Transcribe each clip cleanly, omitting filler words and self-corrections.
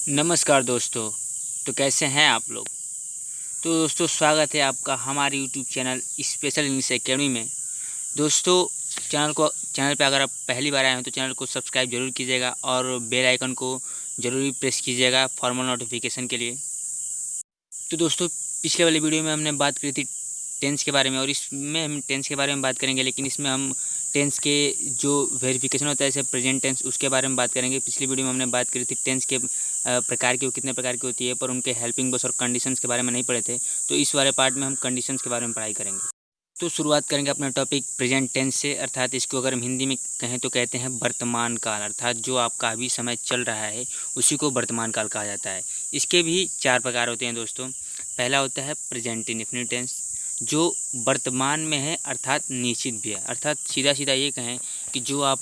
नमस्कार दोस्तों। तो कैसे हैं आप लोग। तो दोस्तों स्वागत है आपका हमारे YouTube channel special English academy में। दोस्तों चैनल पे अगर आप पहली बार आए हैं तो चैनल को सब्सक्राइब जरूर कीजिएगा और बेल आइकन को ज़रूर प्रेस कीजिएगा फॉर्मल नोटिफिकेशन के लिए। तो दोस्तों पिछले वाले वीडियो में हमने बात करी थी टेंस के बारे में और इसमें हम टेंस के बारे में बात करेंगे, लेकिन इसमें हम टेंस के जो वेरिफिकेशन होता है जैसे प्रेजेंट टेंस उसके बारे में बात करेंगे। पिछली वीडियो में हमने बात करी थी टेंस के प्रकार की, वो कितने प्रकार की होती है, पर उनके हेल्पिंग वर्ब्स और कंडीशंस के बारे में नहीं पढ़े थे। तो इस वाले पार्ट में हम कंडीशंस के बारे में पढ़ाई करेंगे। तो शुरुआत करेंगे अपना टॉपिक प्रेजेंट टेंस से, अर्थात इसको अगर हम हिंदी में कहें तो कहते हैं वर्तमान काल, अर्थात जो आपका अभी समय चल रहा है उसी को वर्तमान काल कहा जाता है। इसके भी 4 प्रकार होते हैं दोस्तों। पहला होता है प्रेजेंट इंडेफिनिट टेंस, जो वर्तमान में है अर्थात निश्चित भी है, अर्थात सीधा सीधा ये कहें कि जो आप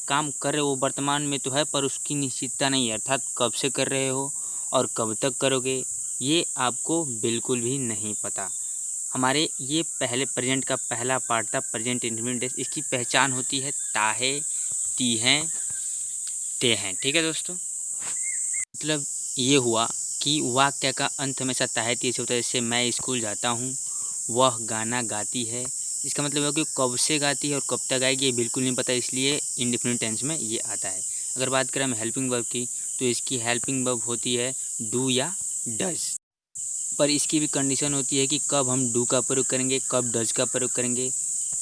काम कर रहे हो वो वर्तमान में तो है पर उसकी निश्चितता नहीं है, अर्थात कब से कर रहे हो और कब तक करोगे ये आपको बिल्कुल भी नहीं पता। हमारे ये पहले प्रेजेंट का पहला पार्ट था प्रेजेंट इंडेफिनिट टेंस। इसकी पहचान होती है ताहे, ती हैं, ते हैं। ठीक है दोस्तों, मतलब ये हुआ कि वाक्य का अंत हमेशा ताहे ती से होता है। जैसे मैं स्कूल जाता हूँ, वह गाना गाती है। इसका मतलब है कि कब से गाती है और कब तक आएगी ये बिल्कुल नहीं पता, इसलिए इंडेफिनिट टेंस में ये आता है। अगर बात करें हम हेल्पिंग वर्ब की तो इसकी हेल्पिंग वर्ब होती है डू या डज, पर इसकी भी कंडीशन होती है कि कब हम डू का प्रयोग करेंगे, कब डज का प्रयोग करेंगे,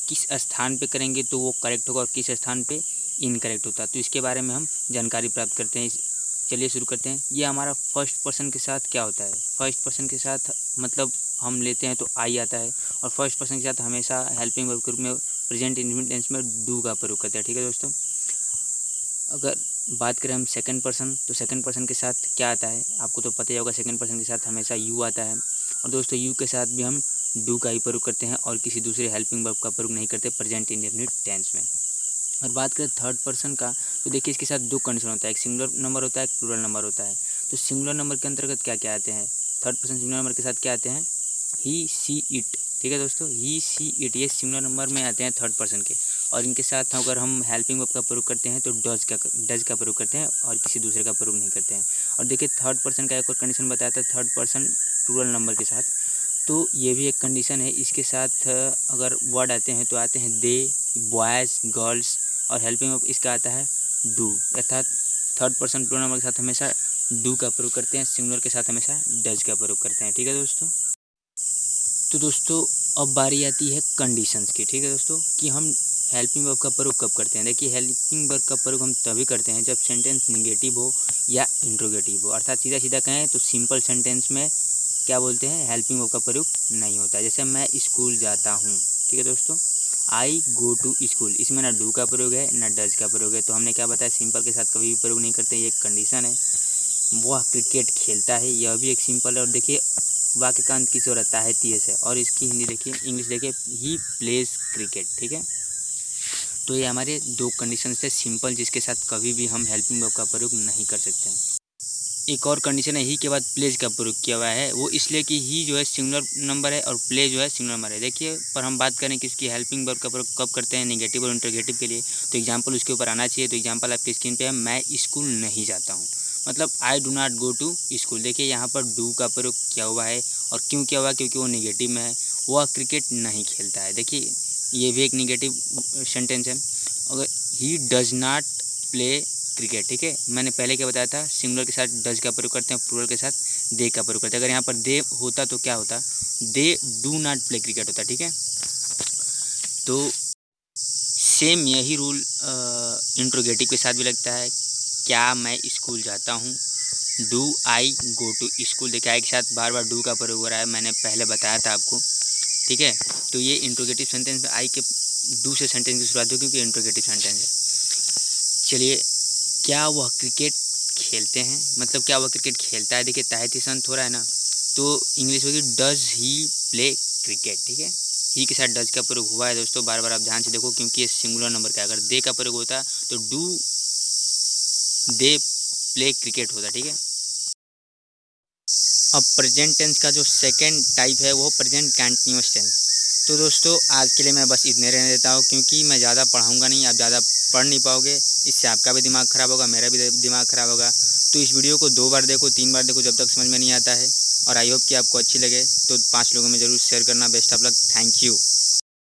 किस स्थान पे करेंगे तो वो करेक्ट होगा और किस स्थान पे इनकरेक्ट होता है। तो इसके बारे में हम जानकारी प्राप्त करते हैं। चलिए शुरू करते हैं। ये हमारा फर्स्ट पर्सन के साथ क्या होता है, फर्स्ट पर्सन के साथ मतलब हम लेते हैं तो आई आता है, और फर्स्ट पर्सन के साथ हमेशा हेल्पिंग वर्ब के रूप में प्रेजेंट इंडेफिनिट टेंस में डू का प्रयोग करते हैं। ठीक है दोस्तों, अगर बात करें हम सेकंड पर्सन तो सेकंड पर्सन के साथ क्या आता है, आपको तो पता ही होगा। सेकंड पर्सन के साथ हमेशा यू आता है, और दोस्तों यू के साथ भी हम डू का ही प्रयोग करते हैं और किसी दूसरे हेल्पिंग वर्ब का प्रयोग नहीं करते प्रेजेंट इंडेफिनिट टेंस में। और बात करें थर्ड पर्सन का तो देखिए इसके साथ 2 कंडीशन होता है, एक सिंगुलर नंबर होता है, एक प्लूरल नंबर होता है। तो सिंगुलर नंबर के अंतर्गत क्या क्या आते हैं, थर्ड पर्सन सिंगुलर नंबर के साथ क्या आते हैं, ही सी इट। ठीक है दोस्तों, ही सी इट ये सिंगुलर नंबर में आते हैं थर्ड पर्सन के, और इनके साथ अगर हम हेल्पिंग वर्ब का प्रयोग करते हैं तो डज का प्रयोग करते हैं और किसी दूसरे का प्रयोग नहीं करते हैं। और देखिए थर्ड पर्सन का एक और कंडीशन बताया था, थर्ड पर्सन प्लूरल नंबर के साथ, तो ये भी एक कंडीशन है। इसके साथ अगर वर्ड आते हैं तो आते हैं दे, बॉयज़, गर्ल्स, और हेल्पिंग वर्ब इसका आता है डू, अर्थात थर्ड पर्सन प्लूरल नंबर के साथ हमेशा डू का प्रयोग करते हैं, सिंगुलर के साथ हमेशा डज का प्रयोग करते हैं। ठीक है दोस्तों, तो दोस्तों अब बारी आती है कंडीशंस की। ठीक है दोस्तों, कि हम हेल्पिंग वर्ब का प्रयोग कब करते हैं। देखिए हेल्पिंग वर्ब का प्रयोग हम तभी करते हैं जब सेंटेंस निगेटिव हो या इंट्रोगेटिव हो, अर्थात सीधा सीधा कहें तो सिंपल सेंटेंस में क्या बोलते हैं, हेल्पिंग वर्ब का प्रयोग नहीं होता है। जैसे मैं स्कूल जाता हूँ, ठीक है दोस्तों, आई गो टू स्कूल, इसमें ना डू का प्रयोग है ना डज का प्रयोग है, तो हमने क्या बताया सिंपल के साथ कभी भी प्रयोग नहीं करते, ये एक कंडीशन है। वह क्रिकेट खेलता है, यह भी एक सिंपल है। और देखिए वाक्य का अंत किस हो रहता है ती से, और इसकी हिंदी देखिए, इंग्लिश देखिए, ही प्लेज क्रिकेट। ठीक है, तो ये हमारे 2 कंडीशन है सिंपल, जिसके साथ कभी भी हम हेल्पिंग वर्ब का प्रयोग नहीं कर सकते हैं। एक और कंडीशन है ही के बाद प्लेज का प्रयोग किया हुआ है, वो इसलिए कि ही जो है सिंगुलर नंबर है और प्ले जो है सिंगुलर नंबर है। देखिए पर हम बात करें कि इसकी हेल्पिंग वर्ब का प्रयोग कब करते हैं, नेगेटिव और इंटरोगेटिव के लिए, तो एग्जांपल उसके ऊपर आना चाहिए। तो एग्जांपल आपकी स्क्रीन पे है, मैं स्कूल नहीं जाता हूँ, मतलब I do not go to school. देखिए यहाँ पर डू का प्रयोग किया हुआ है, और क्यों किया हुआ है, क्योंकि वो नेगेटिव में है, वह क्रिकेट नहीं खेलता है। देखिए ये भी एक नेगेटिव सेंटेंस है। अगर he does not play cricket, ठीक है, मैंने पहले क्या बताया था, सिंगुलर के साथ डज का प्रयोग करते हैं, प्लूरल के साथ दे का प्रयोग करते हैं। अगर यहाँ पर दे होता तो क्या होता, they do not play cricket होता। ठीक है, तो सेम यही रूल इंट्रोगेटिव के साथ भी लगता है। क्या मैं स्कूल जाता हूँ, do I go to school. देखिए आई के साथ बार बार डू का प्रयोग हो रहा है, मैंने पहले बताया था आपको। ठीक है, तो ये इंट्रोगेटिव सेंटेंस में आई के डू से सेंटेंस की शुरुआत हो, क्योंकि इंट्रोगेटिव सेंटेंस है। चलिए, क्या वह क्रिकेट खेलते हैं, मतलब क्या वह क्रिकेट खेलता है। देखिए ताहिती संत हो रहा है ना, तो इंग्लिश होगी डज ही प्ले क्रिकेट। ठीक है, ही के साथ डज का प्रयोग हुआ है दोस्तों, बार बार आप ध्यान से देखो, क्योंकि ये सिंगुलर नंबर का, अगर दे का प्रयोग होता तो डू दे प्ले क्रिकेट होता। ठीक है, अब प्रेजेंट टेंस का जो सेकंड टाइप है वो प्रेजेंट कंटिन्यूअस टेंस। तो दोस्तों आज के लिए मैं बस इतने रहने देता हूँ, क्योंकि मैं ज़्यादा पढ़ाऊँगा नहीं, आप ज़्यादा पढ़ नहीं पाओगे, इससे आपका भी दिमाग ख़राब होगा, मेरा भी दिमाग ख़राब होगा। तो इस वीडियो को 2 बार देखो, 3 बार देखो, जब तक समझ में नहीं आता है। और आई होप कि आपको अच्छी लगे, तो 5 लोगों में ज़रूर शेयर करना। Best of luck, thank you.